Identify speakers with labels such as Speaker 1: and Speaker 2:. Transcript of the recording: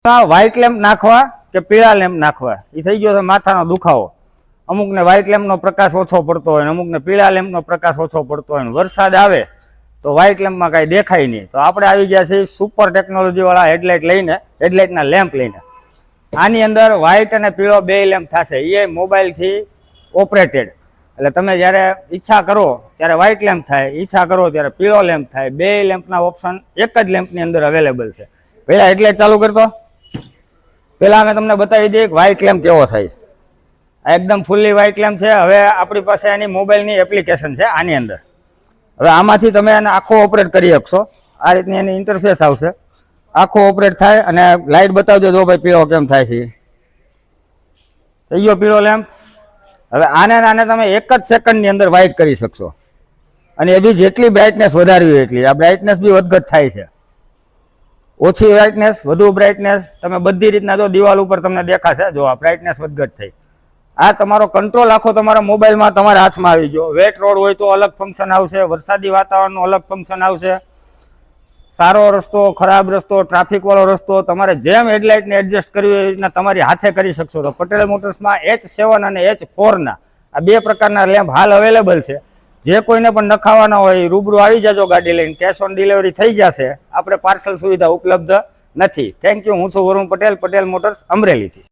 Speaker 1: White lamp નાખવા કે પીળા લેમ્પ નાખવા એ થઈ ગયો છે માથાનો દુખાવો. અમુકને વ્હાઇટ લેમ્પનો પ્રકાશ ઓછો પડતો હોય, અમુકને પીળા લેમ્પનો પ્રકાશ ઓછો પડતો હોય. વરસાદ આવે તો વ્હાઇટ લેમ્પમાં કાંઈ દેખાય નહીં. તો આપણે આવી ગયા છીએ સુપર ટેકનોલોજીવાળા હેડલાઇટના લેમ્પ લઈને. આની અંદર વ્હાઇટ અને પીળો બે લેમ્પ થશે. એ મોબાઈલથી ઓપરેટેડ. એટલે તમે જ્યારે ઈચ્છા કરો ત્યારે વ્હાઇટ લેમ્પ થાય, ઈચ્છા કરો ત્યારે પીળો લેમ્પ થાય. બે લેમ્પના ઓપ્શન એક જ લેમ્પની અંદર અવેલેબલ છે. પહેલાં હેડલાઇટ ચાલુ કરતો, પહેલાં અમે તમને બતાવી દઈએ કે વ્હાઇટ લેમ્પ કેવો થાય. આ એકદમ ફૂલ્લી વ્હાઇટ લેમ્પ છે. હવે આપણી પાસે એની મોબાઈલની એપ્લિકેશન છે આની અંદર. હવે આમાંથી તમે એને આખો ઓપરેટ કરી શકશો. આ રીતની એની ઇન્ટરફેસ આવશે, આખો ઓપરેટ થાય. અને લાઇટ બતાવજો જો ભાઈ પીળો કેમ થાય છે. થઈ ગયો પીળો લેમ્પ. હવે આને તમે એક જ સેકન્ડની અંદર વ્હાઇટ કરી શકશો. અને એ બી જેટલી બ્રાઇટનેસ વધારવી હોય એટલી. આ બ્રાઇટનેસ બી વધઘટ થાય છે. ઓછી બ્રાઇટનેસ, વધુ બ્રાઇટનેસ, તમે બધી રીતના જો દિવાલ ઉપર તમને દેખાશે. જો આ બ્રાઇટનેસ વધઘટ થઈ. આ તમારો કંટ્રોલ આખો તમારા મોબાઈલમાં તમારા હાથમાં આવી ગયો. વેટ રોડ હોય તો અલગ ફંક્શન આવશે, વરસાદી વાતાવરણનું અલગ ફંક્શન આવશે, સારો રસ્તો, ખરાબ રસ્તો, ટ્રાફિકવાળો રસ્તો, તમારે જેમ હેડલાઇટને એડજસ્ટ કરવી હોય એ રીતના તમારી હાથે કરી શકશો. તો પટેલ મોટર્સમાં H7 અને H4ના આ બે પ્રકારના લેમ્પ હાલ અવેલેબલ છે. જે કોઈને પણ નખાવાના હોય રૂબરૂ આવી જાજો ગાડી લઈને. કેશ ઓન ડિલિવરી થઈ જશે. આપણે પાર્સલ સુવિધા ઉપલબ્ધ નથી. Thank you. હું છું વરુણ પટેલ, પટેલ મોટર્સ, અમરેલીથી.